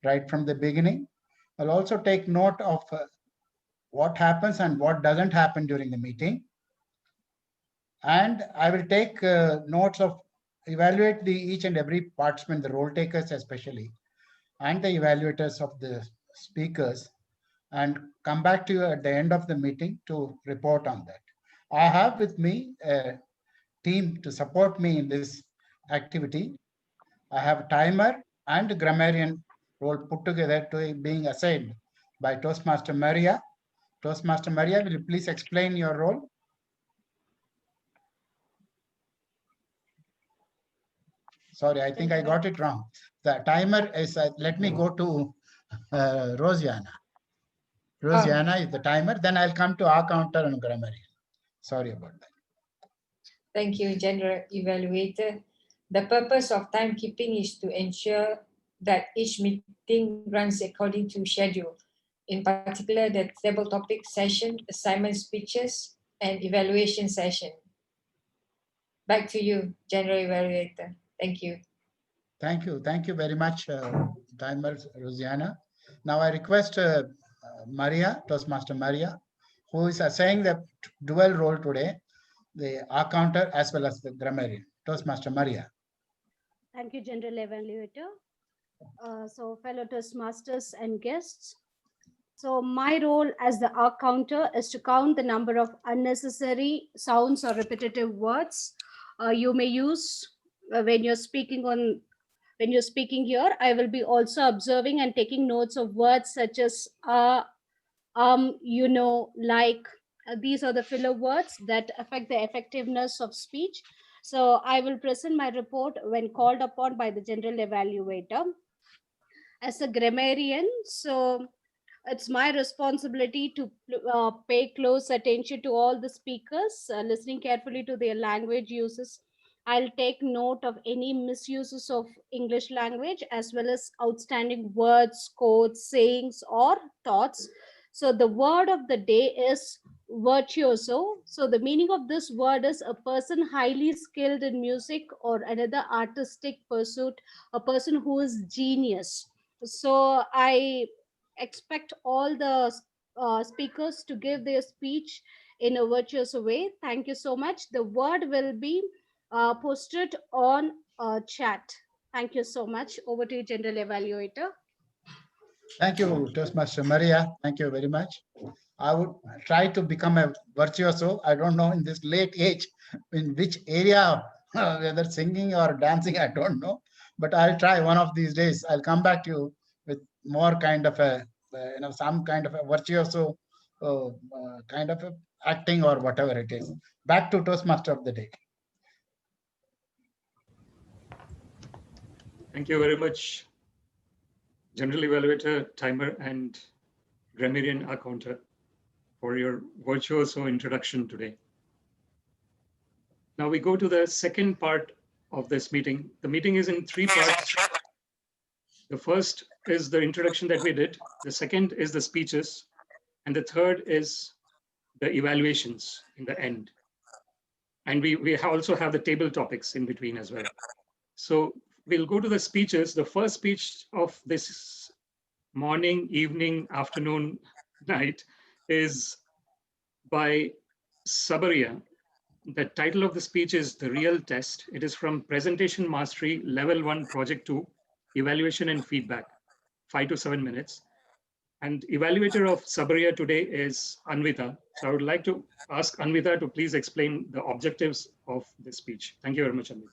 right from the beginning. I'll also take note of what happens and what doesn't happen during the meeting. And I will take notes of evaluate each and every participant, the role takers especially, and the evaluators of the speakers, and come back to you at the end of the meeting to report on that. I have with me a team to support me in this activity. I have timer and grammarian role put together to being assigned by Toastmaster Maria. Toastmaster Maria, will you please explain your role? Sorry, I think I got it wrong. The timer is, let me go to Rosiana. Rosiana is the timer. Then I'll come to our counter and grammarian. Sorry about that. Thank you, General Evaluator. The purpose of timekeeping is to ensure that each meeting runs according to schedule. In particular, the table topic session, assignment speeches, and evaluation session. Back to you, General Evaluator. Thank you. Thank you. Thank you very much, timer Rosiana. Now I request Maria, Toastmaster Maria, who is saying the dual role today, the R counter as well as the grammarian. Toastmaster Maria. Thank you, General Evaluator. So fellow Toastmasters and guests. So my role as the R counter is to count the number of unnecessary sounds or repetitive words you may use when you're speaking here. I will be also observing and taking notes of words such as you know, like. These are the filler words that affect the effectiveness of speech. So I will present my report when called upon by the General Evaluator. As a grammarian, so it's my responsibility to pay close attention to all the speakers, listening carefully to their language uses. I'll take note of any misuses of English language as well as outstanding words, quotes, sayings, or thoughts. So the word of the day is virtuoso. So the meaning of this word is a person highly skilled in music or another artistic pursuit, a person who is genius. So I expect all the speakers to give their speech in a virtuous way. Thank you so much. The word will be posted on chat. Thank you so much. Over to you, General Evaluator. Thank you, Toastmaster Maria. Thank you very much. I would try to become a virtuoso. I don't know in this late age, in which area, whether singing or dancing, I don't know. But I'll try one of these days. I'll come back to you with more kind of a, some kind of a virtuoso kind of a acting or whatever it is. Back to Toastmaster of the day. Thank you very much, General Evaluator, Timer, and Grammarian Accounter for your virtuoso introduction today. Now we go to the second part of this meeting. The meeting is in 3 parts. The first is the introduction that we did. The second is the speeches. And the third is the evaluations in the end. And we also have the table topics in between as well. So we'll go to the speeches. The first speech of this morning, evening, afternoon, night is by Sabaria. The title of the speech is The Real Test. It is from Presentation Mastery, Level 1, Project 2, Evaluation and Feedback, 5 to 7 minutes. And evaluator of Sabaria today is Anvita. So I would like to ask Anvita to please explain the objectives of this speech. Thank you very much, Anvita.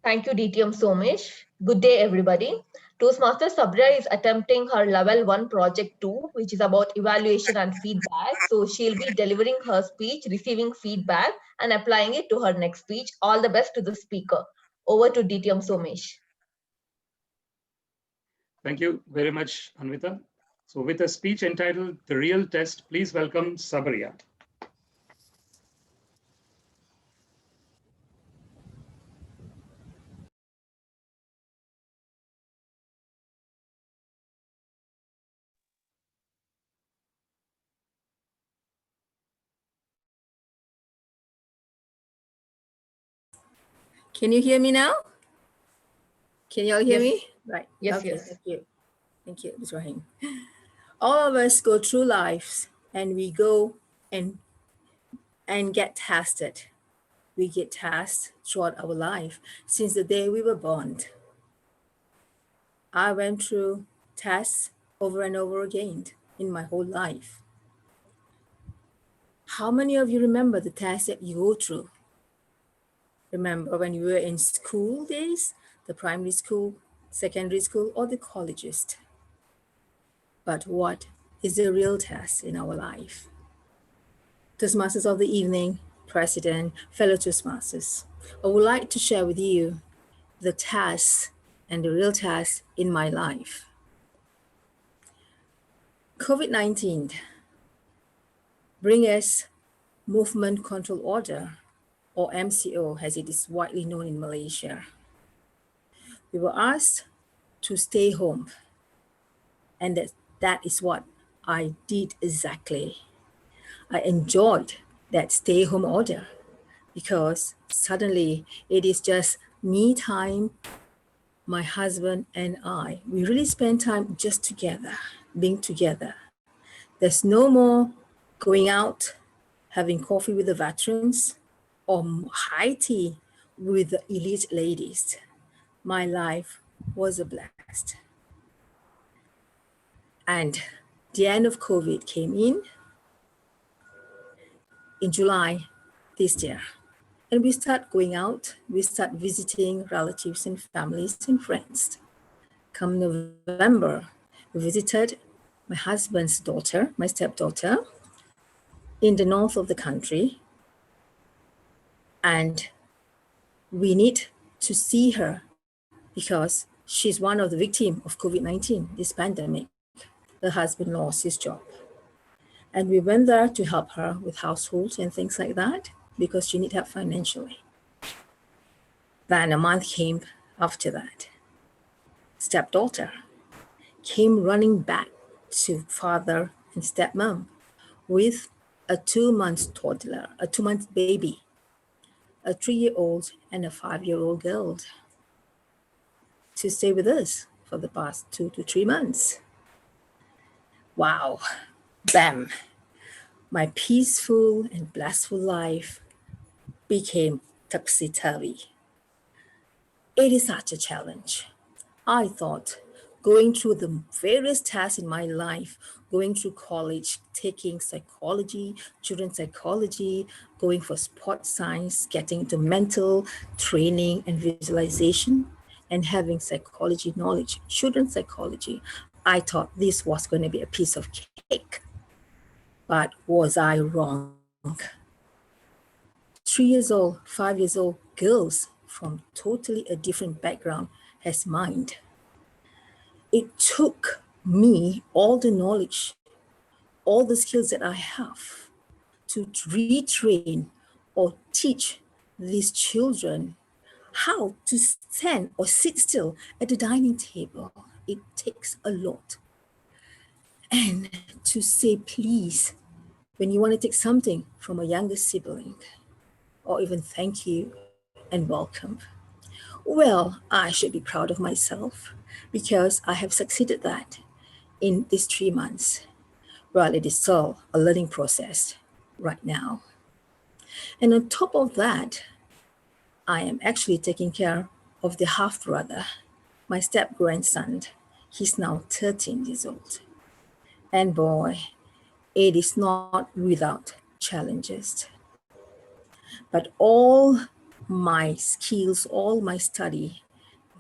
Thank you, DTM Somesh. Good day, everybody. Toastmasters Sabaria is attempting her level 1 project 2, which is about evaluation and feedback. So she'll be delivering her speech, receiving feedback, and applying it to her next speech. All the best to the speaker. Over to DTM Somesh. Thank you very much, Anvita. So with a speech entitled The Real Test, please welcome Sabaria. Can you hear me now? Can you all hear me? Right. Yes, Okay. yes. Thank you. Thank you, Ms. Rahim. All of us go through lives and we go and get tested. We get tested throughout our life since the day we were born. I went through tests over and over again in my whole life. How many of you remember the tests that you go through? Remember when you were in school days, the primary school, secondary school, or the colleges? But what is the real test in our life? Toastmasters of the evening, President, fellow Toastmasters, I would like to share with you the tasks and the real tasks in my life. COVID-19 bring us Movement Control Order, or MCO as it is widely known in Malaysia. We were asked to stay home, and that is what I did exactly. I enjoyed that stay home order because suddenly it is just me time, my husband and I. We really spend time just together, being together. There's no more going out, having coffee with the veterans, or high tea with the elite ladies. My life was a blast. And the end of COVID came in July this year. And we start going out, we start visiting relatives and families and friends. Come November, we visited my husband's daughter, my stepdaughter, in the north of the country. And we need to see her because she's one of the victims of COVID-19, this pandemic. Her husband lost his job. And we went there to help her with households and things like that because she needed help financially. Then a month came after that. Stepdaughter came running back to father and stepmom with a 2-month toddler, a 2-month baby, a 3-year-old and a 5-year-old girl to stay with us for the past 2 to 3 months. Wow, bam, my peaceful and blissful life became topsy-turvy. It is such a challenge. I thought going through the various tasks in my life, going through college, taking psychology, children's psychology, going for sports science, getting into mental training and visualization, and having psychology knowledge, children's psychology, I thought this was going to be a piece of cake. But was I wrong? 3 years old, 5 years old girls from totally a different background as mine. It took me all the knowledge, all the skills that I have to retrain or teach these children how to stand or sit still at the dining table. It takes a lot. And to say please when you want to take something from a younger sibling, or even thank you and welcome. Well, I should be proud of myself because I have succeeded that in these 3 months. Well, it is still a learning process right now. And on top of that, I am actually taking care of the half brother, my step grandson. He's now 13 years old. And boy, it is not without challenges. But all my skills, all my study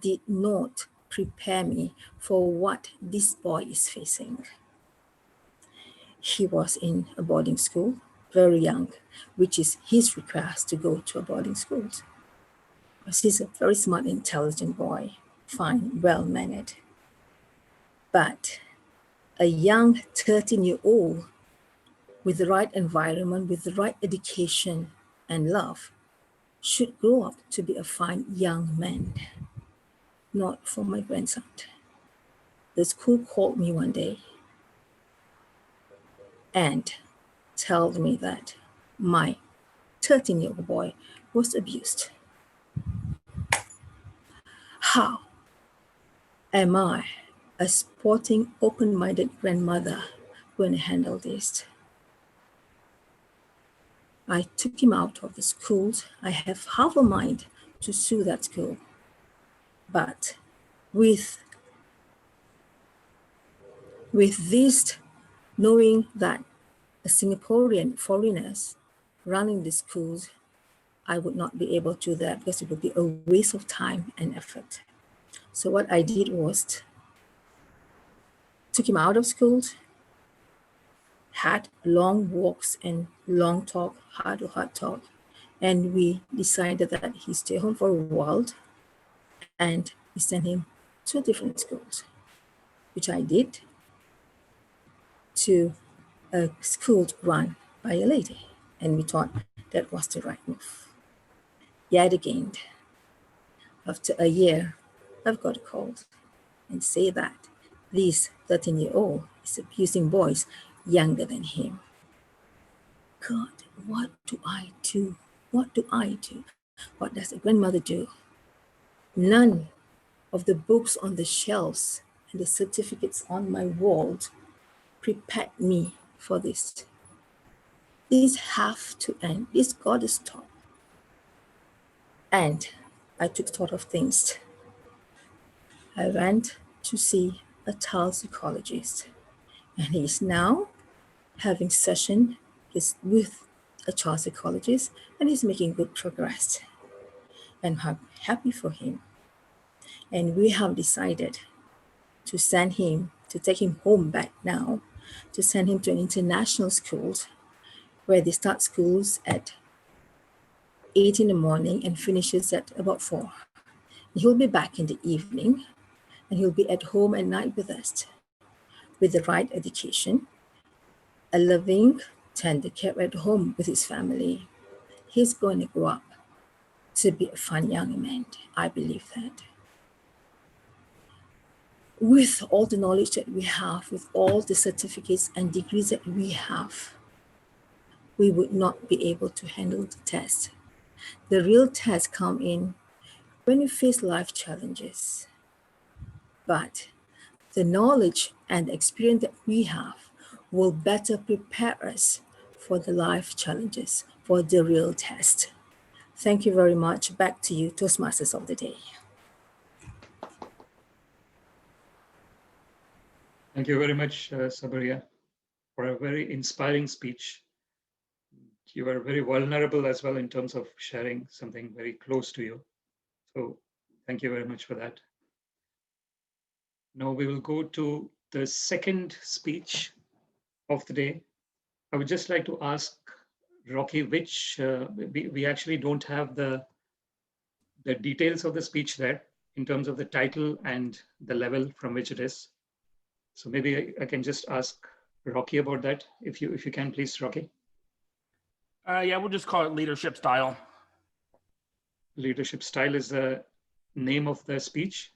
did not prepare me for what this boy is facing. He was in a boarding school, very young, which is his request to go to a boarding school. Because he's a very smart, intelligent boy, fine, well-mannered. But a young 13-year-old with the right environment, with the right education and love should grow up to be a fine young man, not for my grandson. The school called me one day and told me that my 13-year-old boy was abused. How? Am I a sporting, open-minded grandmother when I handle this? I took him out of the school. I have half a mind to sue that school. But with this, knowing that a Singaporean foreigners running the schools, I would not be able to do that because it would be a waste of time and effort. So what I did was took him out of school, had long walks and long talk, heart-to-heart talk, and we decided that he stay home for a while, and we sent him to different schools, which I did, to a school run by a lady, and we thought that was the right move. Yet again, after a year, I've got a call and say that this 13-year-old is abusing boys younger than him. God, what do I do? What do I do? What does a grandmother do? None of the books on the shelves and the certificates on my wall prepared me for this. This have to end. This got to stop. And I took thought of things. I went to see a child psychologist, and he's now having session with a child psychologist, and he's making good progress. And I'm happy for him. And we have decided to send him, to take him home back now, to send him to an international school where they start schools at 8 in the morning and finishes at about 4. He'll be back in the evening, and he'll be at home at night with us, with the right education, a loving, tender care at home with his family. He's going to grow up to be a fun young man. I believe that. With all the knowledge that we have, with all the certificates and degrees that we have, we would not be able to handle the test. The real tests come in when we face life challenges. But the knowledge and experience that we have will better prepare us for the life challenges, for the real test. Thank you very much. Back to you, Toastmasters of the Day. Thank you very much, Sabaria, for a very inspiring speech. You were very vulnerable as well in terms of sharing something very close to you. So thank you very much for that. Now we will go to the second speech of the day. I would just like to ask Rocky, which we actually don't have the details of the speech there in terms of the title and the level from which it is. So maybe I can just ask Rocky about that, if you can, please, Rocky. Yeah, we'll just call it leadership style. Leadership style is the name of the speech.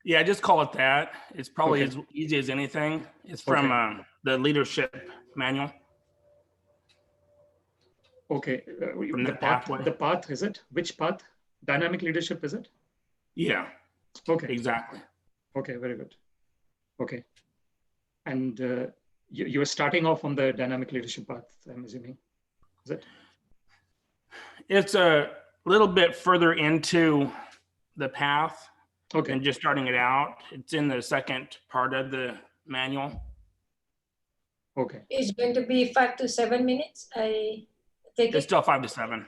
Yeah, just call it that. It's probably as easy as anything. It's from the leadership manual. Okay. From the pathway. The path, is it? Which path? Dynamic leadership, is it? Yeah. Okay. Exactly. Okay, very good. Okay. And you're starting off on the dynamic leadership path, I'm assuming. Is it? It's a little bit further into the path than just starting it out. It's in the second part of the manual. Okay. It's going to be 5 to 7 minutes. I take It's still 5 to 7.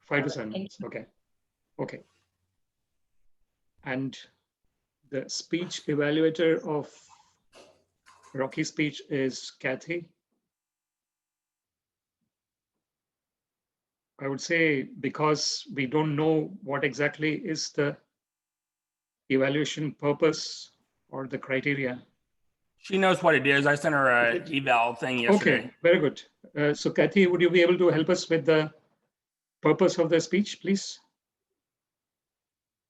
5 to 7 minutes. Okay. Okay. And the speech evaluator of Rocky's speech is Kathy. I would say, because we don't know what exactly is the evaluation purpose or the criteria. She knows what it is. I sent her an eval thing yesterday. Okay, very good. So Kathy, would you be able to help us with the purpose of the speech, please?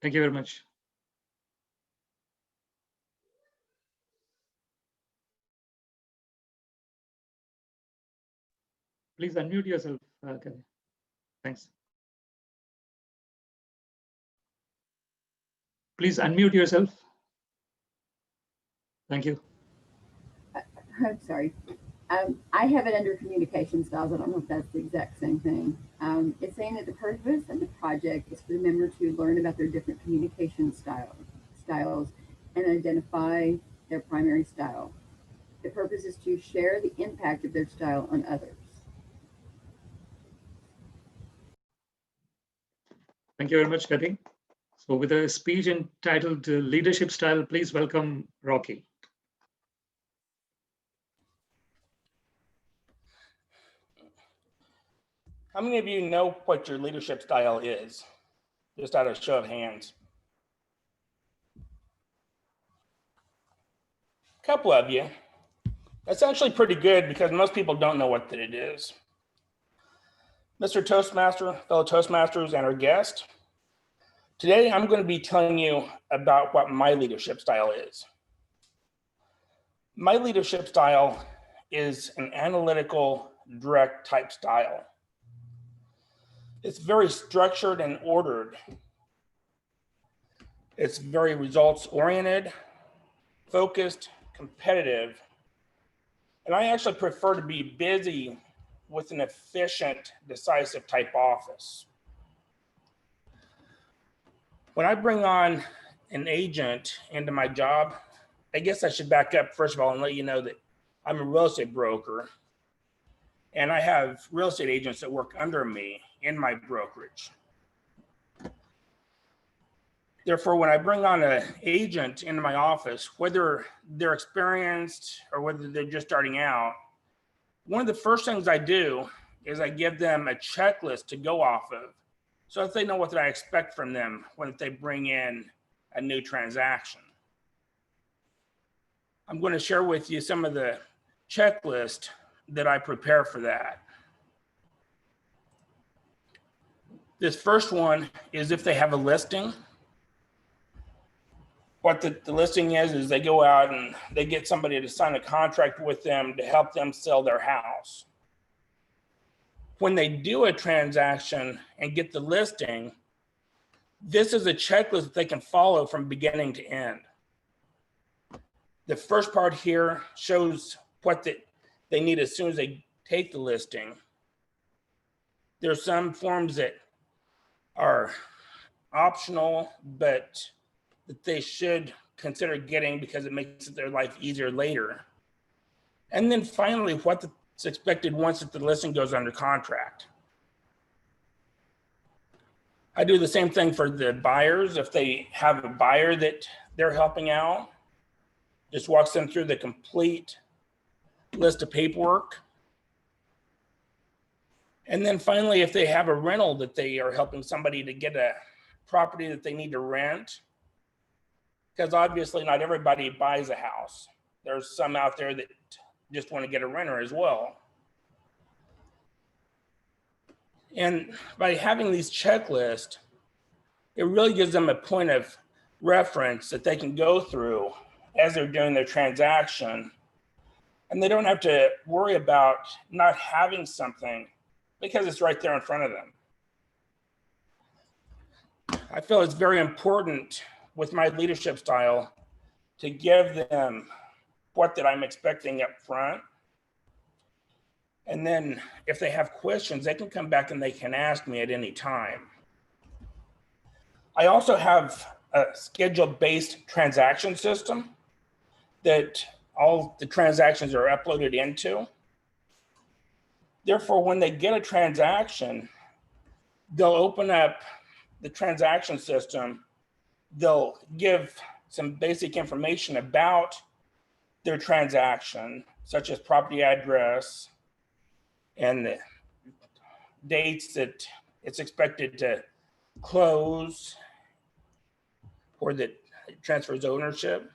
Thank you very much. Please unmute yourself, Kathy. Thanks. Please unmute yourself. Thank you. I'm sorry. I have it under communication styles. I don't know if that's the exact same thing. It's saying that the purpose of the project is for the member to learn about their different communication styles and identify their primary style. The purpose is to share the impact of their style on others. Thank you very much, Kathy. So with a speech entitled Leadership Style, please welcome Rocky. How many of you know what your leadership style is? Just out of show of hands. A couple of you. That's actually pretty good because most people don't know what it is. Mr. Toastmaster, fellow Toastmasters, and our guest, today I'm going to be telling you about what my leadership style is. My leadership style is an analytical, direct type style. It's very structured and ordered. It's very results oriented, focused, competitive. And I actually prefer to be busy with an efficient, decisive type office. When I bring on an agent into my job, I guess I should back up first of all and let you know that I'm a real estate broker and I have real estate agents that work under me in my brokerage. Therefore, when I bring on an agent into my office, whether they're experienced or whether they're just starting out, one of the first things I do is I give them a checklist to go off of so that they know what I expect from them when they bring in a new transaction. I'm going to share with you some of the checklist that I prepare for that. This first one is if they have a listing. What the listing is they go out and they get somebody to sign a contract with them to help them sell their house. When they do a transaction and get the listing, this is a checklist that they can follow from beginning to end. The first part here shows what they need as soon as they take the listing. There's some forms that are optional, but that they should consider getting because it makes their life easier later. And then finally, what's expected once that the listing goes under contract. I do the same thing for the buyers. If they have a buyer that they're helping out, just walks them through the complete list of paperwork. And then finally, if they have a rental that they are helping somebody to get a property that they need to rent, because obviously not everybody buys a house. There's some out there that just want to get a renter as well. And by having these checklists, it really gives them a point of reference that they can go through as they're doing their transaction. And they don't have to worry about not having something because it's right there in front of them. I feel it's very important with my leadership style to give them what that I'm expecting up front. And then if they have questions, they can come back and they can ask me at any time. I also have a schedule-based transaction system that all the transactions are uploaded into. Therefore, when they get a transaction, they'll open up the transaction system. They'll give some basic information about their transaction, such as property address and the dates that it's expected to close or that it transfers ownership.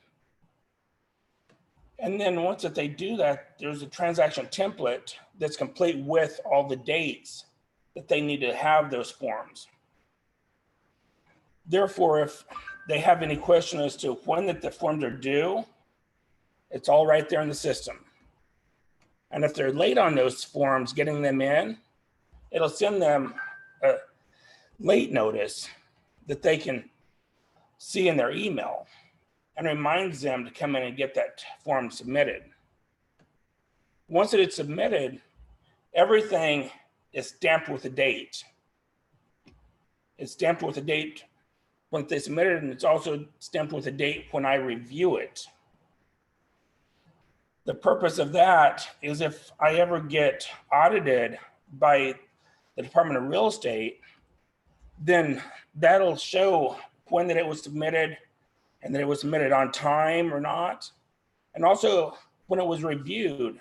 And then once that they do that, there's a transaction template that's complete with all the dates that they need to have those forms. Therefore, if they have any question as to when that the forms are due, it's all right there in the system. And if they're late on those forms, getting them in, it'll send them a late notice that they can see in their email. and reminds them to come in and get that form submitted. Once it is submitted, everything is stamped with a date. It's stamped with a date when they submit it, and it's also stamped with a date when I review it. The purpose of that is if I ever get audited by the Department of Real Estate, then that'll show when that it was submitted and that it was submitted on time or not. And also when it was reviewed.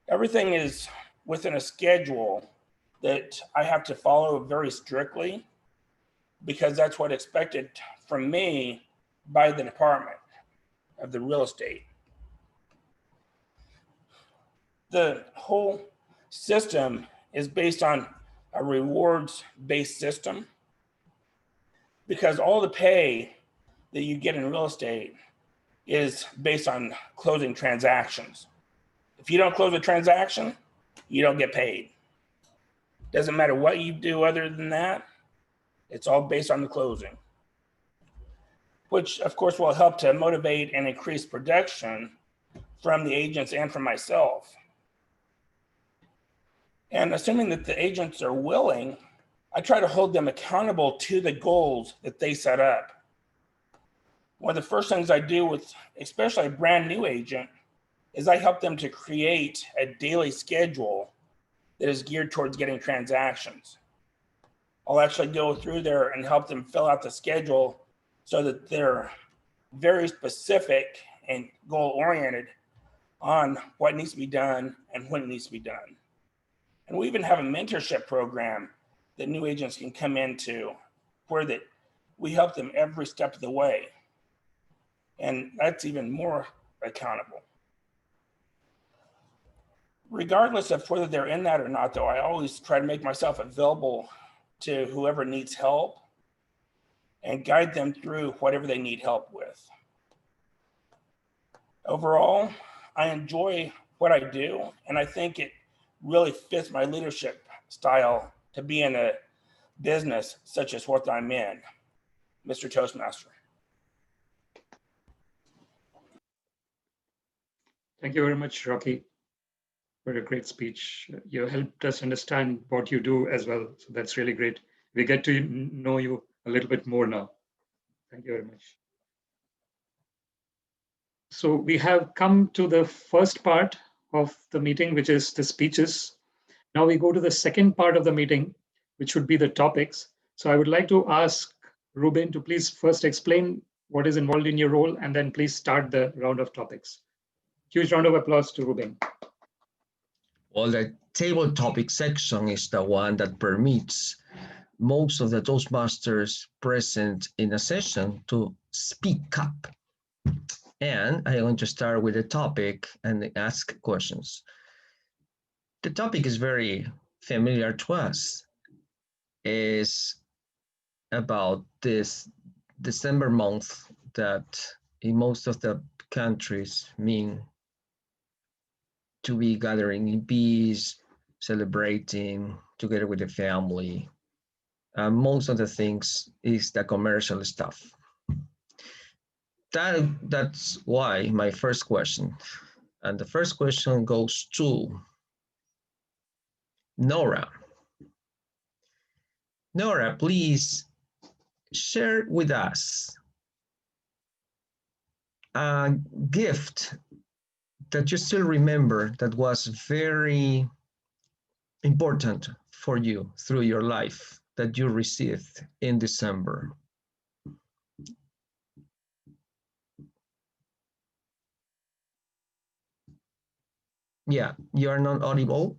Everything is within a schedule that I have to follow very strictly because that's what expected from me by the Department of the Real Estate. The whole system is based on a rewards-based system because all the pay that you get in real estate is based on closing transactions. If you don't close a transaction, you don't get paid. Doesn't matter what you do other than that, it's all based on the closing, which of course will help to motivate and increase production from the agents and from myself. And assuming that the agents are willing, I try to hold them accountable to the goals that they set up. One of the first things I do with especially a brand new agent is I help them to create a daily schedule that is geared towards getting transactions. I'll actually go through there and help them fill out the schedule so that they're very specific and goal-oriented on what needs to be done and when it needs to be done. And we even have a mentorship program that new agents can come into where that we help them every step of the way. And that's even more accountable. Regardless of whether they're in that or not, though, I always try to make myself available to whoever needs help and guide them through whatever they need help with. Overall, I enjoy what I do, and I think it really fits my leadership style to be in a business such as what I'm in, Mr. Toastmaster. Thank you very much, Rocky, for a great speech. You helped us understand what you do as well. So that's really great. We get to know you a little bit more now. Thank you very much. So we have come to the first part of the meeting, which is the speeches. Now we go to the second part of the meeting, which would be the topics. So I would like to ask Ruben to please first explain what is involved in your role, and then please start the round of topics. Huge round of applause to Ruben. Well, the table topic section is the one that permits most of the Toastmasters present in a session to speak up. And I'm going to start with the topic and ask questions. The topic is very familiar to us. It's about this December month that in most of the countries mean to be gathering in peace, celebrating together with the family. Most of the things is the commercial stuff. That's why my first question. And the first question goes to Nora. Nora, please share with us a gift that you still remember that was very important for you through your life that you received in December. Yeah, you are not audible.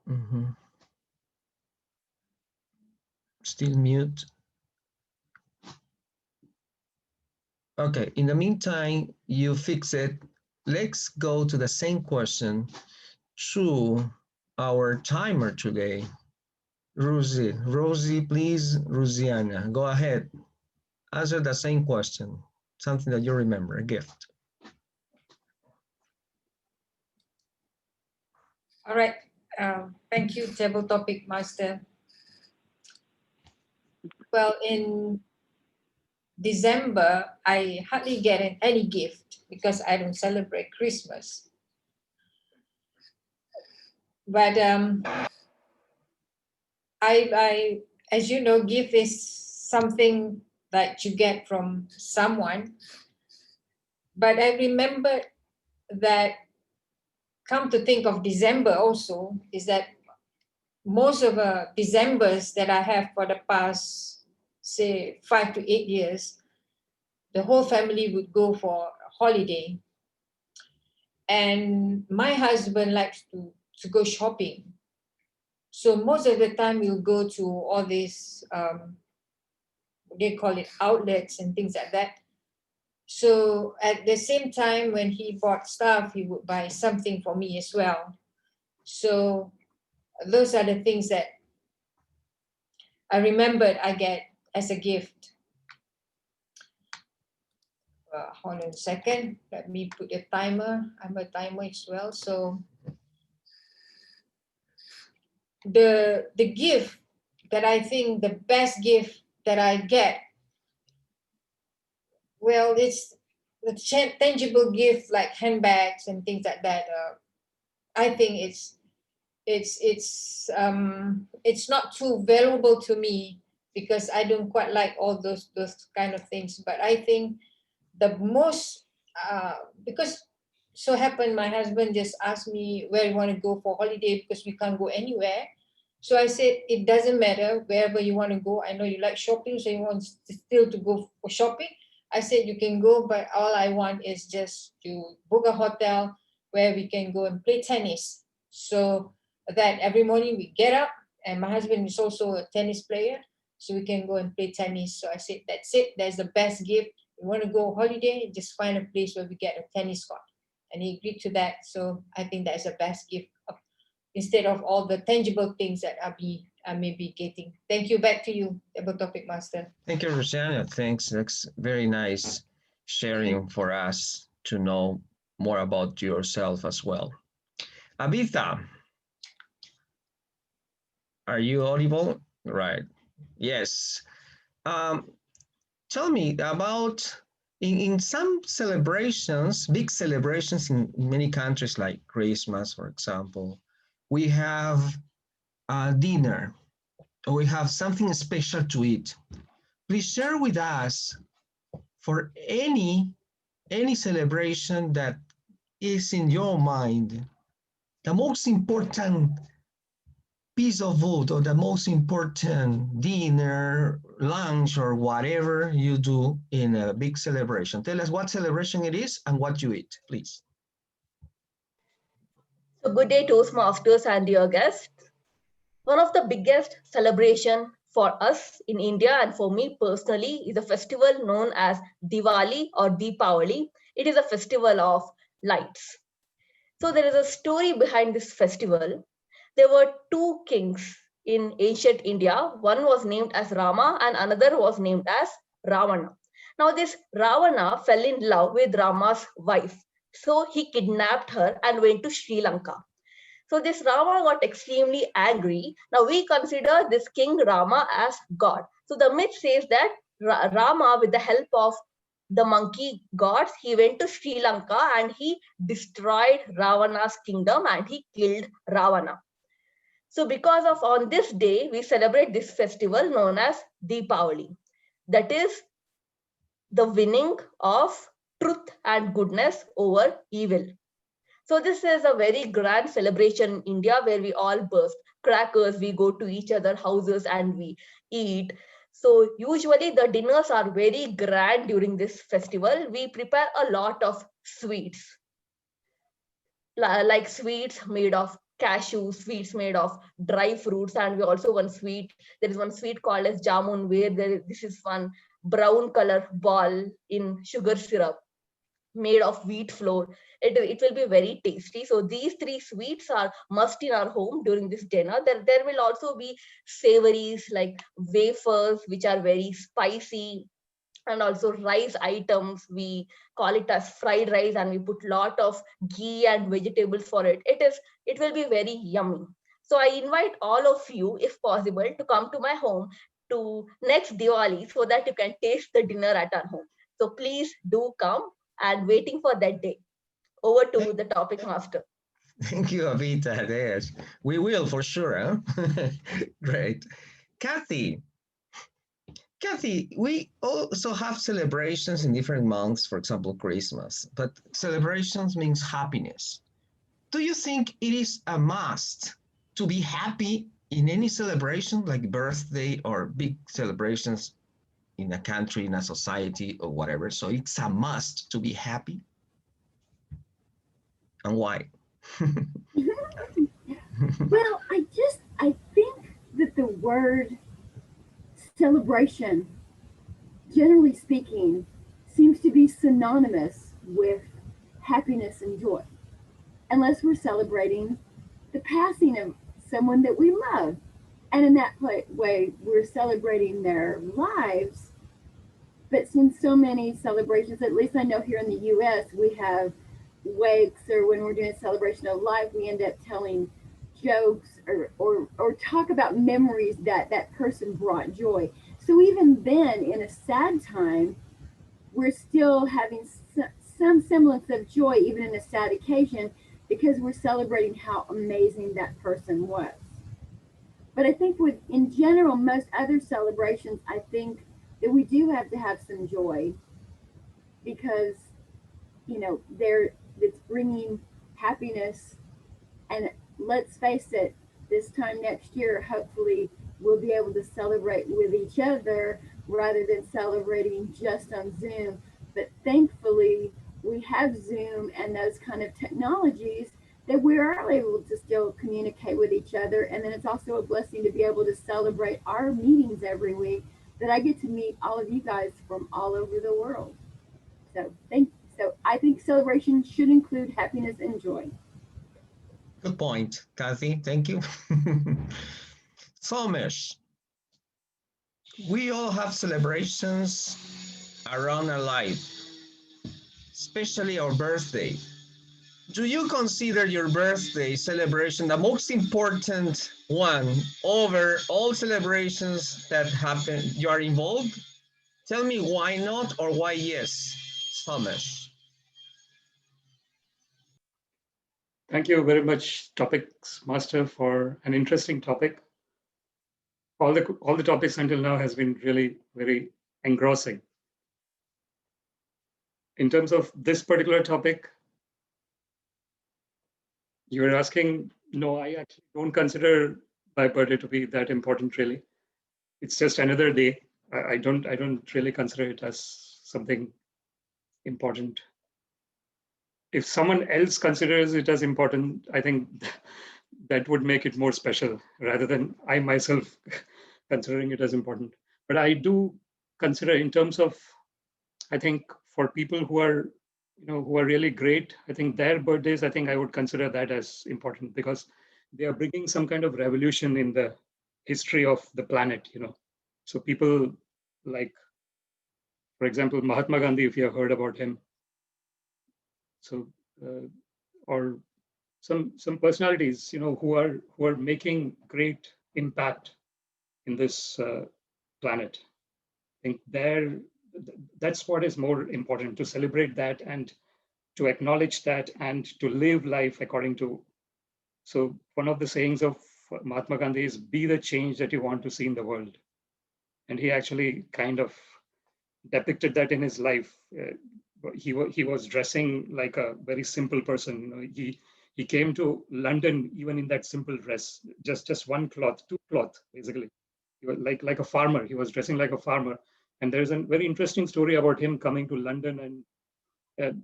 Mm-hmm. Still mute. Okay, in the meantime, you fix it. Let's go to the same question to our timer today. Rosie, please, Rosiana, go ahead. answer the same question, something that you remember, a gift. All right. Thank you, table topic master. Well, in December, I hardly get any gift because I don't celebrate Christmas. But I, as you know, gift is something that you get from someone. But I remember that, come to think of December also, is that most of the Decembers that I have for the past, say, 5 to 8 years, the whole family would go for a holiday. And my husband likes to go shopping. So most of the time we'll go to all these, they call it outlets and things like that. So at the same time, when he bought stuff, he would buy something for me as well. So those are the things that I remembered I get as a gift. Hold on a second. Let me put a timer. I'm a timer as well. So the gift that I think the best gift that I get, well, it's the tangible gift like handbags and things like that. I think it's not too valuable to me because I don't quite like all those kind of things. But I think the most, because so happened my husband just asked me where you want to go for holiday because we can't go anywhere. So I said, it doesn't matter wherever you want to go. I know you like shopping, so you want still to go for shopping. I said, you can go, but all I want is just to book a hotel where we can go and play tennis. So that every morning we get up, and my husband is also a tennis player, so we can go and play tennis. So I said, that's it. That's the best gift. You want to go holiday, just find a place where we get a tennis court. And he agreed to that. So I think that's the best gift instead of all the tangible things that I may be getting. Thank you. Back to you, table topic master. Thank you, Rosanna. Thanks. That's very nice sharing for us to know more about yourself as well. Abitha, are you audible? Right. Yes. Tell me about, in some celebrations, big celebrations in many countries like Christmas, for example, we have a dinner, or we have something special to eat. Please share with us for any celebration that is in your mind, the most important piece of food or the most important dinner, lunch, or whatever you do in a big celebration. Tell us what celebration it is and what you eat, please. So good day, Toastmasters and dear guests. One of the biggest celebration for us in India and for me personally is a festival known as Diwali or Deepavali. It is a festival of lights. So there is a story behind this festival. There were two kings in ancient India. One was named as Rama and another was named as Ravana. Now this Ravana fell in love with Rama's wife. So he kidnapped her and went to Sri Lanka. So this Rama got extremely angry. Now we consider this king Rama as God. So the myth says that Rama, with the help of the monkey gods, he went to Sri Lanka and he destroyed Ravana's kingdom and he killed Ravana. So because of on this day, we celebrate this festival known as Deepavali. That is the winning of truth and goodness over evil. So this is a very grand celebration in India where we all burst crackers, we go to each other's houses and we eat. So usually the dinners are very grand during this festival. We prepare a lot of sweets, like sweets made of cashew, sweets made of dry fruits, and we also there is one sweet called as jamun, where this is one brown color ball in sugar syrup made of wheat flour. It will be very tasty. So these three sweets are must in our home during this dinner. There will also be savories like wafers, which are very spicy, And also rice items, we call it as fried rice, and we put lot of ghee and vegetables for it. It will be very yummy. So I invite all of you, if possible, to come to my home to next Diwali so that you can taste the dinner at our home. So please do come, and waiting for that day. Over to the topic master. Thank you, Avita. Yes, we will for sure. Huh? Great. Kathy, we also have celebrations in different months, for example, Christmas, but celebrations means happiness. Do you think it is a must to be happy in any celebration, like birthday or big celebrations in a country, in a society, or whatever? So it's a must to be happy? And why? Well, I think that the word celebration, generally speaking, seems to be synonymous with happiness and joy, unless we're celebrating the passing of someone that we love. And in that way, we're celebrating their lives. But since so many celebrations, at least I know here in the US, we have wakes, or when we're doing a celebration of life, we end up telling jokes or talk about memories that that person brought joy. So even then, in a sad time, we're still having some semblance of joy, even in a sad occasion, because we're celebrating how amazing that person was. But I think with, in general, most other celebrations, I think that we do have to have some joy because, you know, it's bringing happiness. And let's face it, this time next year, hopefully we'll be able to celebrate with each other rather than celebrating just on Zoom. But thankfully, we have Zoom and those kind of technologies that we are able to still communicate with each other. And then it's also a blessing to be able to celebrate our meetings every week, that I get to meet all of you guys from all over the world. So I think celebration should include happiness and joy. Good point, Kathy. Thank you. Somesh, we all have celebrations around our life, especially our birthday. Do you consider your birthday celebration the most important one over all celebrations that happen you are involved? Tell me why not or why yes, Somesh. Thank you very much, Topics Master, for an interesting topic. All the topics until now has been really very engrossing. In terms of this particular topic, you were asking, no, I actually don't consider my birthday to be that important, really. It's just another day. I don't really consider it as something important. If someone else considers it as important, I think that would make it more special rather than I myself considering it as important. But I do consider, in terms of, I think for people who are, who are really great, I think their birthdays, I think I would consider that as important because they are bringing some kind of revolution in the history of the planet, So people like, for example, Mahatma Gandhi, if you have heard about him. So, or some personalities, who are making great impact in this planet. I think that's what is more important, to celebrate that and to acknowledge that and to live life according to. So one of the sayings of Mahatma Gandhi is, be the change that you want to see in the world. And he actually kind of depicted that in his life. He was dressing like a very simple person. He came to London even in that simple dress, just one cloth, two cloth, basically. He was like a farmer. He was dressing like a farmer. And there's a very interesting story about him coming to London, and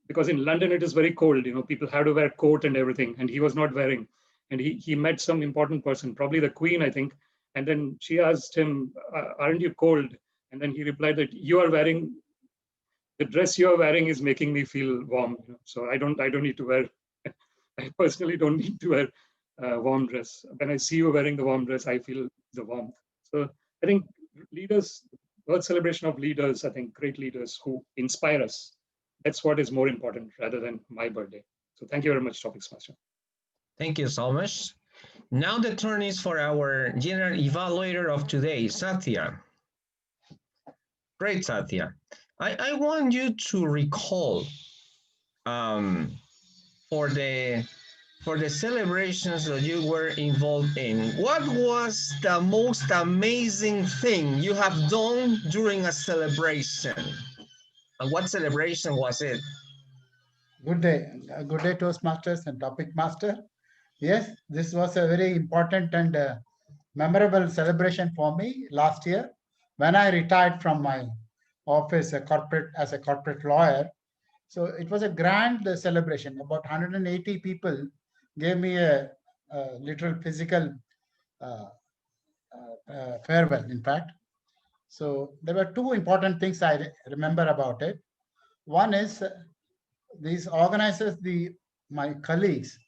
because in London it is very cold. People have to wear coat and everything, and he was not wearing. And he met some important person, probably the Queen, I think. And then she asked him, "Aren't you cold?" And then he replied that the dress you're wearing is making me feel warm. So I don't need to wear. I personally don't need to wear a warm dress. When I see you wearing the warm dress, I feel the warmth. So I think leaders, World celebration of leaders, I think great leaders who inspire us. That's what is more important rather than my birthday. So thank you very much, Toastmaster. Thank you so much. Now the turn is for our general evaluator of today, Satya. Great, Satya. I want you to recall for the celebrations that you were involved in, what was the most amazing thing you have done during a celebration? And what celebration was it? Good day, Toastmasters and Topic Master. Yes, this was a very important and memorable celebration for me last year when I retired from my office as a corporate lawyer. So it was a grand celebration. About 180 people gave me a literal physical farewell, in fact. So there were two important things I remember about it. One is these organizers, my colleagues,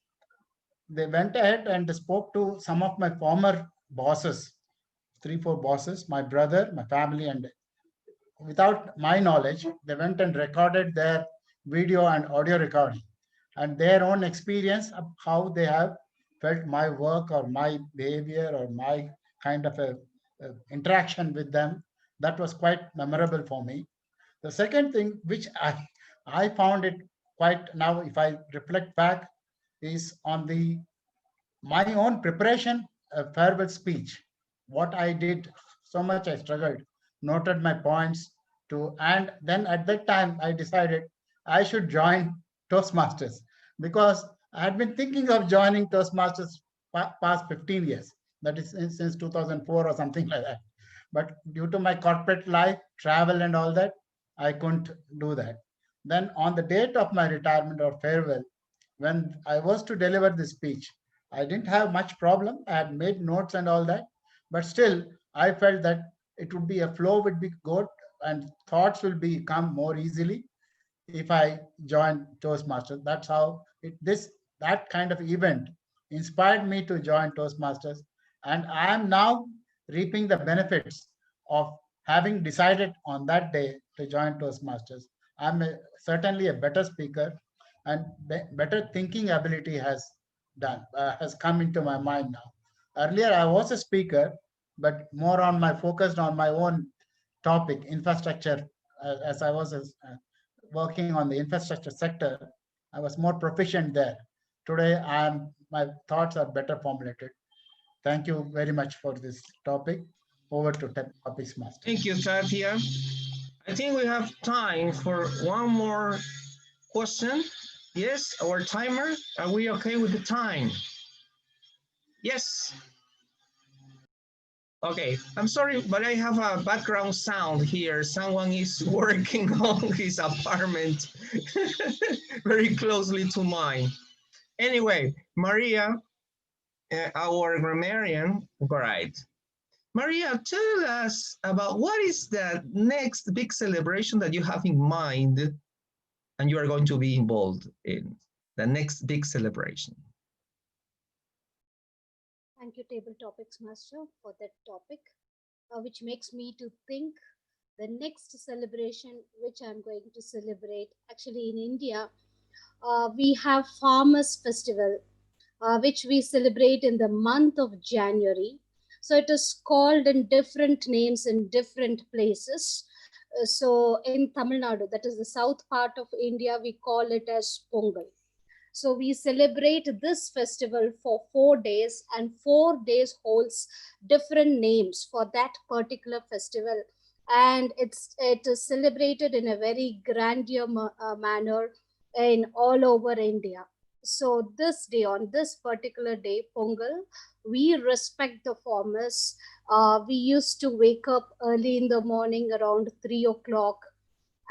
they went ahead and spoke to some of my former bosses, 3, 4 bosses, my brother, my family, and without my knowledge, they went and recorded their video and audio recording and their own experience of how they have felt my work or my behavior or my kind of a interaction with them. That was quite memorable for me. The second thing, which I found it quite now, if I reflect back, is on my own preparation, farewell speech. What I did, so much I struggled, noted my points and then at that time I decided I should join Toastmasters because I had been thinking of joining Toastmasters past 15 years. That is since 2004 or something like that. But due to my corporate life, travel and all that, I couldn't do that. Then on the date of my retirement or farewell, when I was to deliver the speech, I didn't have much problem. I had made notes and all that, but still I felt that it would be a flow would be good and thoughts will come more easily if I join Toastmasters. That's how that kind of event inspired me to join Toastmasters. And I am now reaping the benefits of having decided on that day to join Toastmasters. I'm certainly a better speaker and better thinking ability has come into my mind now. Earlier, I was a speaker, but more focused on my own topic, infrastructure, as I was working on the infrastructure sector. I was more proficient there. Today, my thoughts are better formulated. Thank you very much for this topic. Over to Topics Master. Thank you, Satya. I think we have time for one more question. Yes, our timer. Are we okay with the time? Yes. Okay, I'm sorry, but I have a background sound here. Someone is working on his apartment very closely to mine. Anyway, Maria, our grammarian, right. Maria, tell us about what is the next big celebration that you have in mind and you are going to be involved in, the next big celebration. Thank you, Table Topics Master, for that topic, which makes me to think the next celebration which I'm going to celebrate. Actually, in India, we have Farmers Festival, which we celebrate in the month of January. So it is called in different names in different places. So in Tamil Nadu, that is the south part of India, we call it as Pongal. So we celebrate this festival for 4 days, and 4 days holds different names for that particular festival. And it is celebrated in a very grandeur manner in all over India. So this day, on this particular day, Pongal, we respect the farmers. We used to wake up early in the morning around 3 o'clock.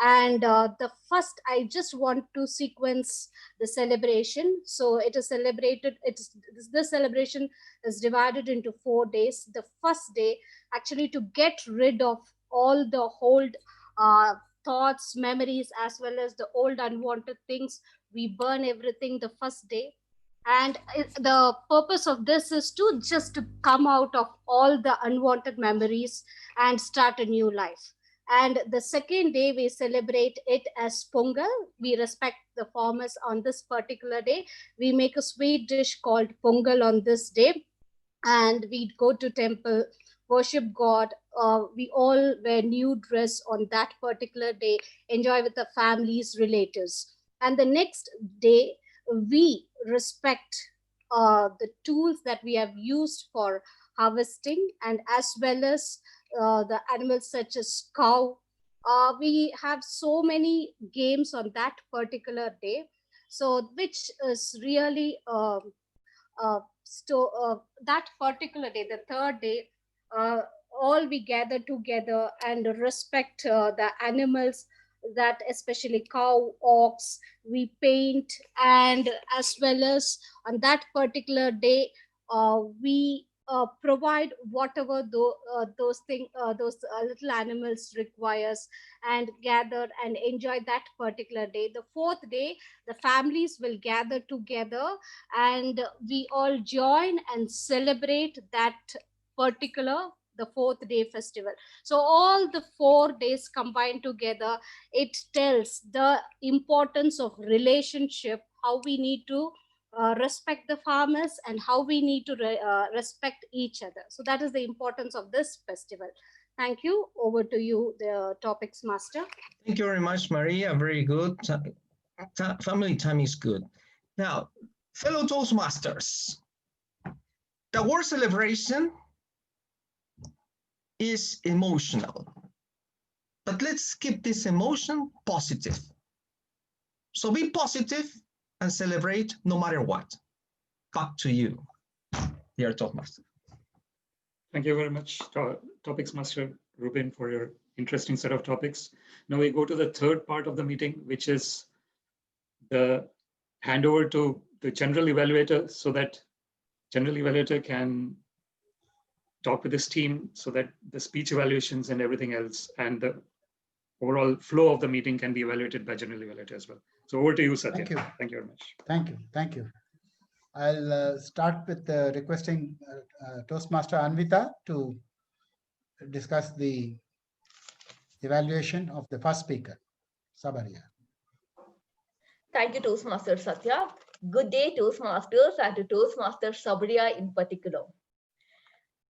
And I just want to sequence the celebration. So it is celebrated, this celebration is divided into 4 days. The first day, actually to get rid of all the old thoughts, memories, as well as the old unwanted things, we burn everything the first day. And the purpose of this is to just to come out of all the unwanted memories and start a new life. And the second day we celebrate it as Pongal. We respect the farmers on this particular day. We make a sweet dish called Pongal on this day, and we go to temple, worship God. We all wear new dress on that particular day, enjoy with the families, relatives. And the next day we respect the tools that we have used for harvesting, and as well as the animals such as cow. We have so many games on that particular day, so which is really that particular day, the third day, uh, all we gather together and respect the animals, that especially cow, ox, we paint. And as well as on that particular day, we provide whatever those little animals requires, and gather and enjoy that particular day. The fourth day, the families will gather together, and we all join and celebrate that particular, the fourth day festival. So all the 4 days combined together, it tells the importance of relationship, how we need to respect the farmers, and how we need to respect each other. So that is the importance of this festival. Thank you. Over to you, the topics master. Thank you very much, Maria. Very good. Family time is good. Now, fellow Toastmasters, the word celebration is emotional, but let's keep this emotion positive. So be positive and celebrate no matter what. Back to you, dear Toastmaster. Thank you very much, Topics Master Ruben, for your interesting set of topics. Now we go to the third part of the meeting, which is the handover to the general evaluator, so that general evaluator can talk with his team, so that the speech evaluations and everything else and the overall flow of the meeting can be evaluated by general evaluator as well. So over to you, Satya. Thank you. Thank you very much. Thank you. Thank you. I'll start with requesting Toastmaster Anvita to discuss the evaluation of the first speaker, Sabaria. Thank you, Toastmaster Satya. Good day, Toastmasters, and to Toastmaster Sabriya in particular.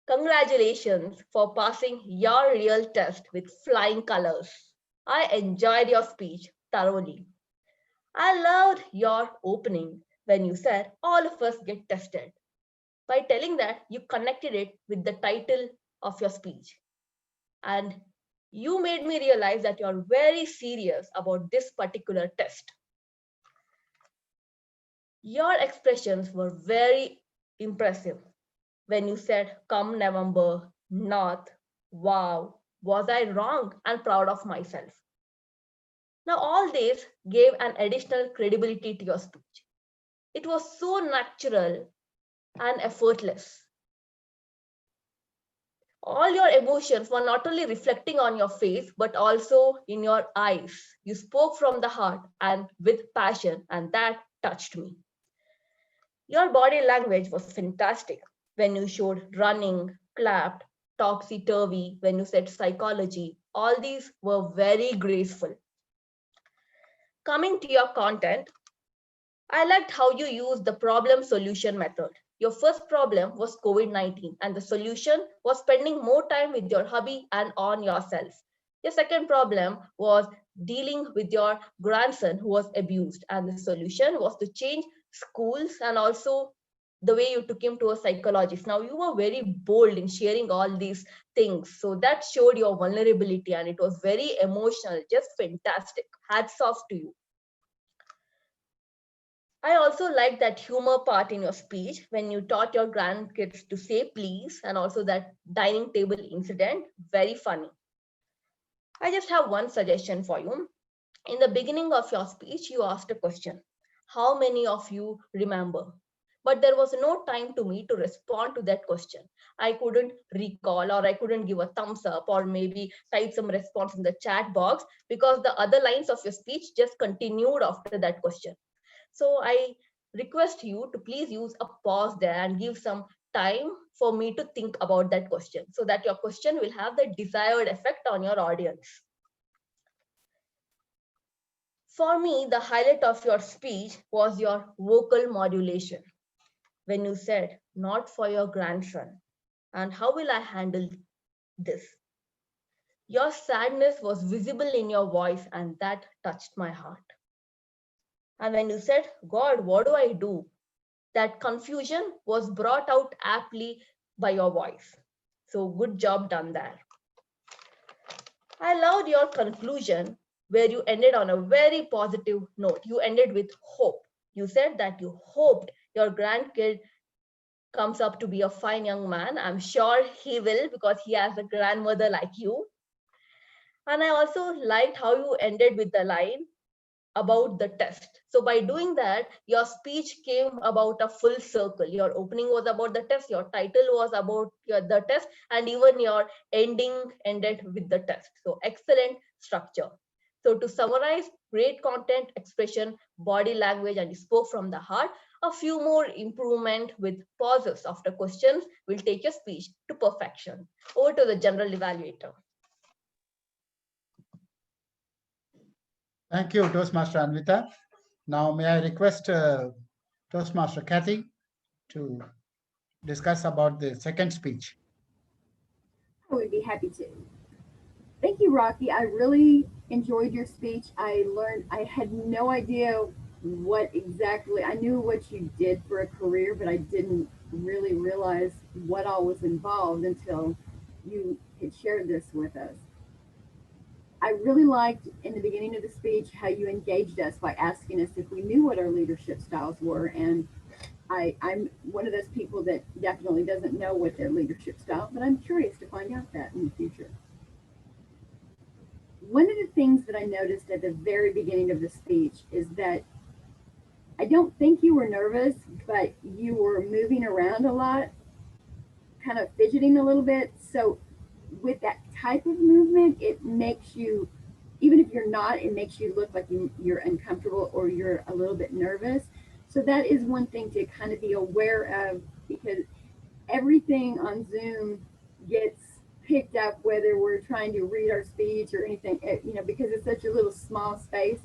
Congratulations for passing your real test with flying colors. I enjoyed your speech thoroughly. I loved your opening when you said all of us get tested. By telling that, you connected it with the title of your speech. And you made me realize that you're very serious about this particular test. Your expressions were very impressive when you said, come November, North, wow, was I wrong and proud of myself. Now, all this gave an additional credibility to your speech. It was so natural and effortless. All your emotions were not only reflecting on your face, but also in your eyes. You spoke from the heart and with passion, and that touched me. Your body language was fantastic when you showed running, clapped, topsy-turvy, when you said psychology. All these were very graceful. Coming to your content, I liked how you used the problem solution method. Your first problem was COVID-19, and the solution was spending more time with your hubby and on yourself. Your second problem was dealing with your grandson who was abused, and the solution was to change schools and also the way you took him to a psychologist. Now, you were very bold in sharing all these things. So that showed your vulnerability, and it was very emotional, just fantastic. Hats off to you. I also like that humor part in your speech when you taught your grandkids to say please, and also that dining table incident, very funny. I just have one suggestion for you. In the beginning of your speech, you asked a question. How many of you remember? But there was no time to me to respond to that question. I couldn't recall, or I couldn't give a thumbs up, or maybe type some response in the chat box, because the other lines of your speech just continued after that question. So I request you to please use a pause there and give some time for me to think about that question so that your question will have the desired effect on your audience. For me, the highlight of your speech was your vocal modulation. When you said, not for your grandson, and how will I handle this? Your sadness was visible in your voice, and that touched my heart. And when you said, God, what do I do? That confusion was brought out aptly by your voice. So good job done there. I loved your conclusion where you ended on a very positive note. You ended with hope. You said that you hoped your grandkid comes up to be a fine young man. I'm sure he will because he has a grandmother like you. And I also liked how you ended with the line about the test. So by doing that, your speech came about a full circle. Your opening was about the test, your title was about the test, and even your ending ended with the test. So excellent structure. So to summarize, great content, expression, body language, and you spoke from the heart. A few more improvement with pauses after questions will take your speech to perfection. Over to the general evaluator. Thank you, Toastmaster Anvita. Now, may I request Toastmaster Kathy to discuss about the second speech. I would be happy to. Thank you, Rocky. I really enjoyed your speech. I had no idea what exactly, I knew what you did for a career, but I didn't really realize what all was involved until you had shared this with us. I really liked in the beginning of the speech how you engaged us by asking us if we knew what our leadership styles were. And I'm one of those people that definitely doesn't know what their leadership style, but I'm curious to find out that in the future. One of the things that I noticed at the very beginning of the speech is that I don't think you were nervous, but you were moving around a lot, kind of fidgeting a little bit. So with that type of movement, it makes you, even if you're not, it makes you look like you're uncomfortable or you're a little bit nervous. So that is one thing to kind of be aware of, because everything on Zoom gets picked up, whether we're trying to read our speech or anything, because it's such a little small space.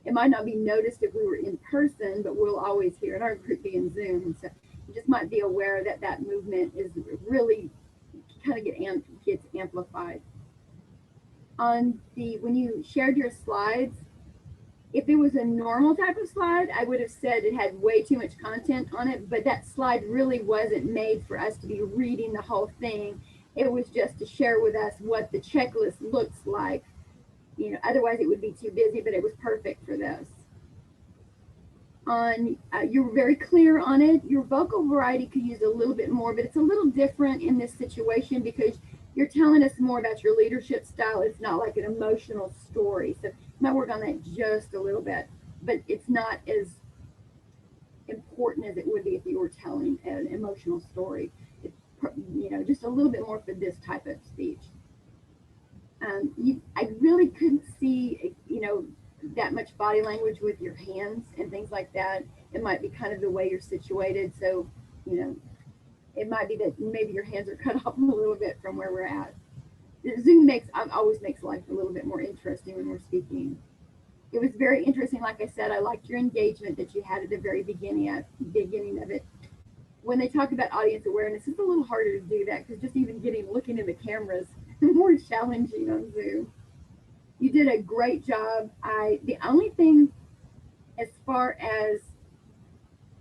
It might not be noticed if we were in person, but we'll always hear in our group be in Zoom. So you just might be aware that that movement is really kind of gets amplified. When you shared your slides, if it was a normal type of slide, I would have said it had way too much content on it, but that slide really wasn't made for us to be reading the whole thing. It was just to share with us what the checklist looks like. Otherwise it would be too busy, but it was perfect for this. You were very clear on it. Your vocal variety could use a little bit more, but it's a little different in this situation because you're telling us more about your leadership style. It's not like an emotional story. So you might work on that just a little bit, but it's not as important as it would be if you were telling an emotional story. It's, just a little bit more for this type of speech. I really couldn't see, that much body language with your hands and things like that. It might be kind of the way you're situated. So, it might be that maybe your hands are cut off a little bit from where we're at. Zoom always makes life a little bit more interesting when we're speaking. It was very interesting. Like I said, I liked your engagement that you had at the very beginning of it. When they talk about audience awareness, it's a little harder to do that because just even looking in the cameras more challenging on Zoom. You did a great job. The only thing, as far as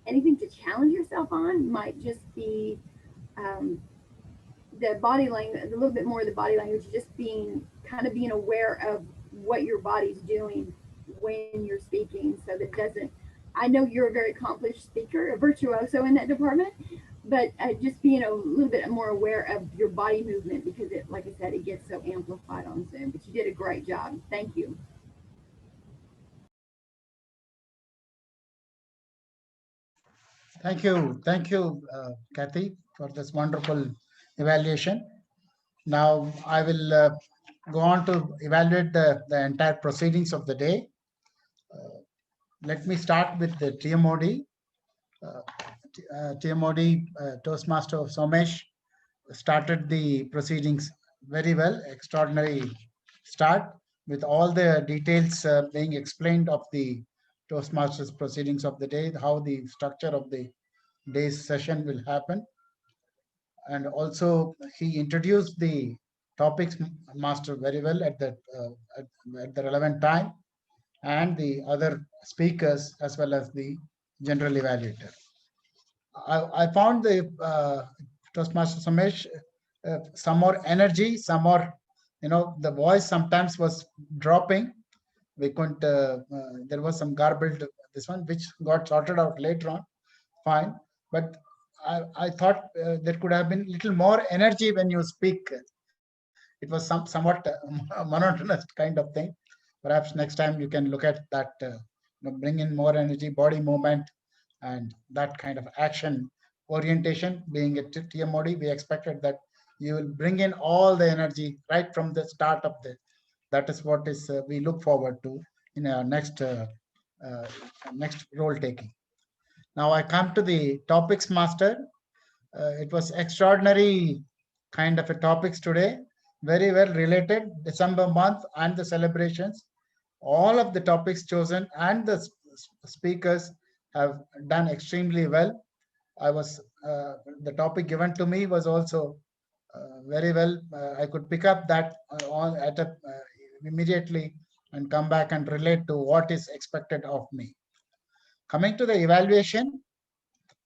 anything to challenge yourself on, might just be the body language, a little bit more of the body language, just being aware of what your body's doing when you're speaking. So that doesn't, I know you're a very accomplished speaker, a virtuoso in that department, but just being a little bit more aware of your body movement, because it, like I said, it gets so amplified on Zoom. But you did a great job. Thank you. Thank you, Kathy, for this wonderful evaluation. Now I will go on to evaluate the entire proceedings of the day. Let me start with the TMOD. TMOD Toastmaster Somesh started the proceedings very well, extraordinary start with all the details being explained of the Toastmasters proceedings of the day, how the structure of the day's session will happen. And also he introduced the topics master very well at the relevant time, and the other speakers as well as the general evaluator. I found the Toastmaster Samesh some more energy, some more, the voice sometimes was dropping. We couldn't, there was some garbled, this one, which got sorted out later on, fine. But I thought there could have been little more energy when you speak. It was somewhat monotonous kind of thing. Perhaps next time you can look at that, bring in more energy, body movement, and that kind of action orientation. Being a TMOD, we expected that you will bring in all the energy right from the start of the. That is what is we look forward to in our next role taking. Now I come to the topics master. It was extraordinary kind of a topics today, very well related, December month and the celebrations. All of the topics chosen and the speakers have done extremely well. I was, the topic given to me was also very well. I could pick up that immediately and come back and relate to what is expected of me. Coming to the evaluation,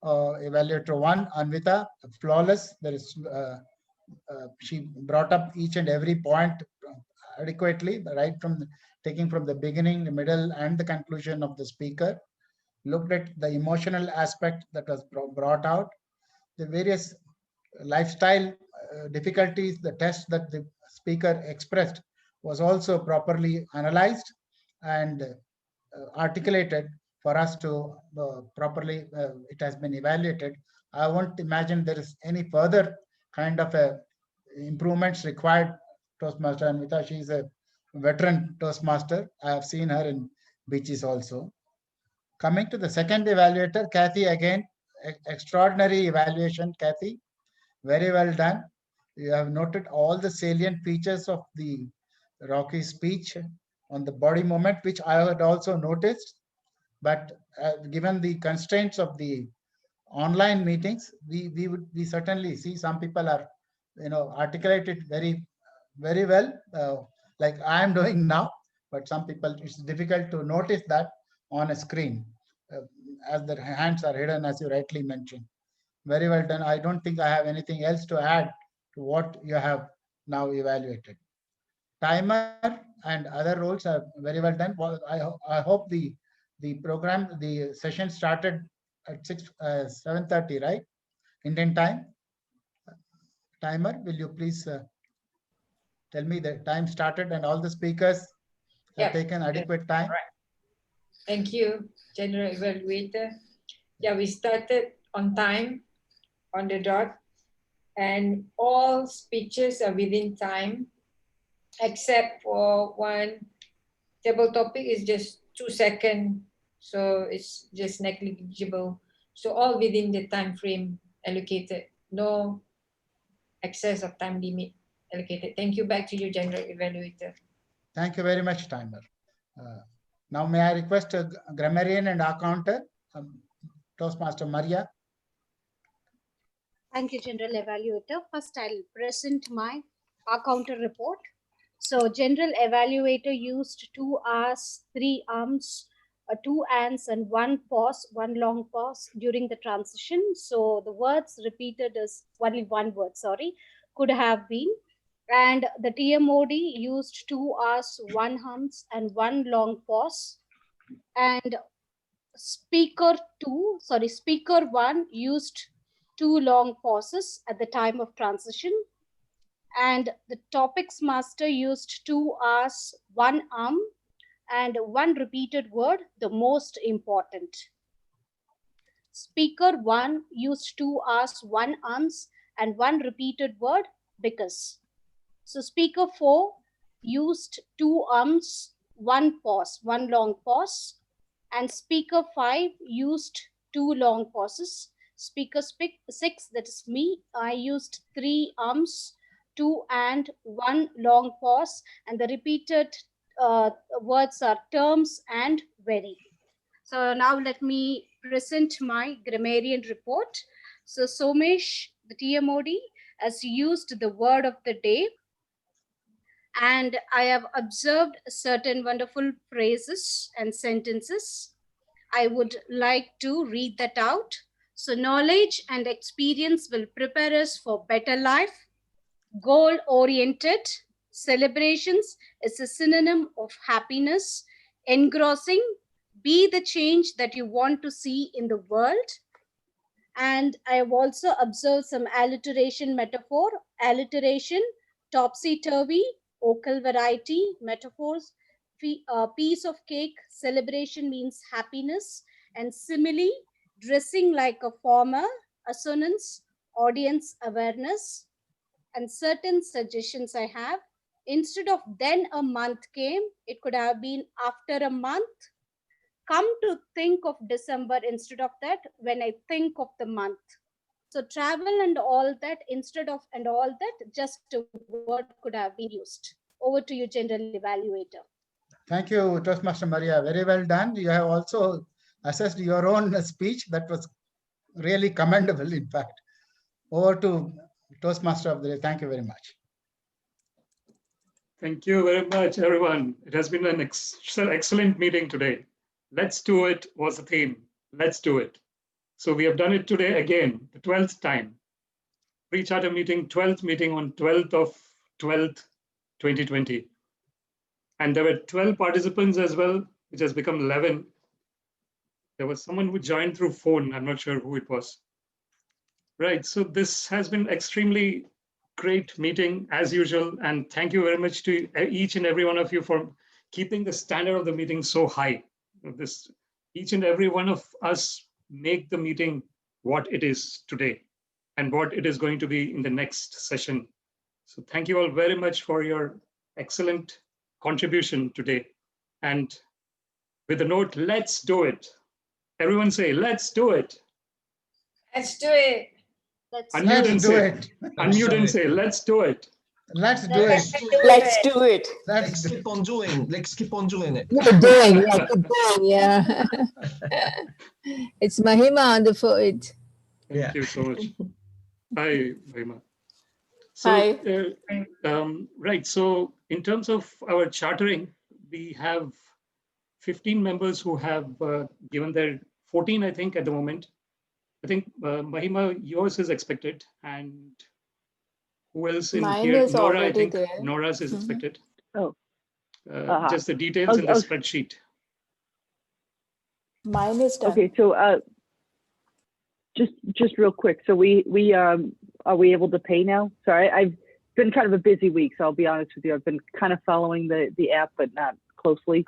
evaluator 1, Anvita, flawless. There is she brought up each and every point adequately, right from taking from the beginning, the middle, and the conclusion of the speaker. Looked at the emotional aspect that was brought out, the various lifestyle difficulties, the test that the speaker expressed was also properly analyzed and articulated for us to properly, it has been evaluated. I won't imagine there is any further kind of improvements required. Toastmaster Anvita, she is a veteran Toastmaster. I have seen her in beaches also. Coming to the second evaluator, Kathy, again, extraordinary evaluation, Kathy. Very well done. You have noted all the salient features of the Rocky speech on the body movement, which I had also noticed. But given the constraints of the online meetings, we certainly see some people are, articulated very, very well, like I am doing now. But some people, it's difficult to notice that on a screen, as their hands are hidden, as you rightly mentioned. Very well done. I don't think I have anything else to add to what you have now evaluated. Timer and other roles are very well done. Well, I hope the program, the session started at 7:30, right? Indian time. Timer, will you please tell me the time started and all the speakers have taken adequate time? Right. Thank you, General Evaluator. Yeah, we started on time, on the dot, and all speeches are within time, except for one table topic is just 2 seconds, so it's just negligible. So all within the time frame allocated, no excess of time limit allocated. Thank you. Back to you, General Evaluator. Thank you very much, Timer. Now may I request a grammarian and accountant, Toastmaster Maria. Thank you, General Evaluator. First, I'll present my counter report. So, General Evaluator used 2 hours, 3 arms, 2 ands, and 1 pause, 1 long pause during the transition. So, the words repeated is only 1 word, sorry, could have been. And the TMOD used 2 hours, 1 hums, and 1 long pause. And speaker 1 used 2 long pauses at the time of transition. And the topics master used 2 hours, 1 and 1 repeated word, the most important. Speaker 1 used 2 hours, 1 and 1 repeated word, because. So speaker 4 used 2 1 pause, 1 long pause, and speaker 5 used 2 long pauses. Speaker 6, that is me, I used 3 arms, 2 and 1 long pause, and the repeated words are terms and very. So now let me present my grammarian report. So Somesh, the TMOD, has used the word of the day, and I have observed certain wonderful phrases and sentences. I would like to read that out. So knowledge and experience will prepare us for better life. Goal-oriented celebrations is a synonym of happiness. Engrossing, be the change that you want to see in the world. And I have also observed some alliteration metaphor. Alliteration, topsy-turvy, vocal variety, metaphors. Piece of cake, celebration means happiness. And simile, dressing like a farmer, assonance, audience awareness. And certain suggestions I have. Instead of then a month came, it could have been after a month. Come to think of December instead of that when I think of the month. So travel and all that instead of and all that, just a word could have been used. Over to you, General Evaluator. Thank you, Toastmaster Maria. Very well done. You have also assessed your own speech. That was really commendable, in fact. Over to Toastmaster of the day. Thank you very much. Thank you very much, everyone. It has been an excellent meeting today. Let's do it was the theme. Let's do it. So we have done it today again, the 12th time. Pre-charter meeting, 12th meeting on 12th of 12th, 2020. And there were 12 participants as well, which has become 11. There was someone who joined through phone. I'm not sure who it was. Right, so this has been extremely great meeting as usual. And thank you very much to each and every one of you for keeping the standard of the meeting so high. Each and every one of us make the meeting what it is today and what it is going to be in the next session. So thank you all very much for your excellent contribution today. And with the note, let's do it. Everyone say, let's do it. Let's do it. Unmute and do say, it. unmute and say, let's do it. Let's do it. Let's do it. Let's keep on doing. Let's keep on doing it. Keep doing, yeah, keep doing, yeah. It's Mahima on the foot. Thank you so much. Hi, Mahima. So, Hi. Right, so in terms of our chartering, we have 15 members who have given their 14, I think, at the moment. I think, Mahima, yours is expected, and who else in Mine here? is Nora, I already think there. Nora's is expected. Oh. Just the details in the spreadsheet. Mine is done. Okay, so just real quick. So we are we able to pay now? Sorry, I've been kind of a busy week, so I'll be honest with you. I've been kind of following the app, but not closely.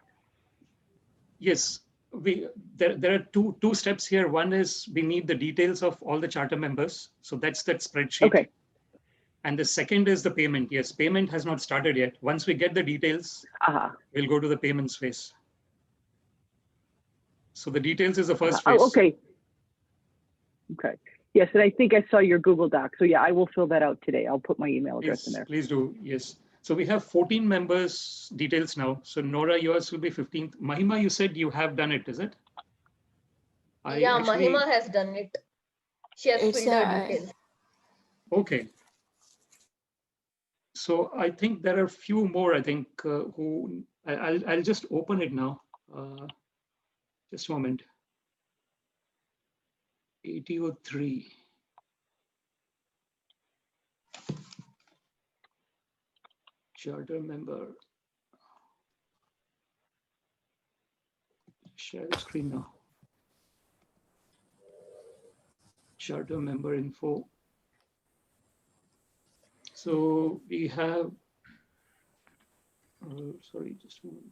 Yes, there are two steps here. One is we need the details of all the charter members. So that's that spreadsheet. Okay. And the second is the payment. Yes, payment has not started yet. Once we get the details, we'll go to the payments phase. So the details is the first phase. Oh, okay. Okay. Yes, and I think I saw your Google Doc. So yeah, I will fill that out today. I'll put my email address in there. Please do. Yes. So we have 14 members details now. So Nora, yours will be 15th. Mahima, you said you have done it, is it? Yeah, Mahima has done it. She has filled her details. Okay. So I think there are a few more, I think, who I'll just open it now. Just a moment. ATO3. Charter member. Share the screen now. Charter member info. So we have, sorry, just a moment.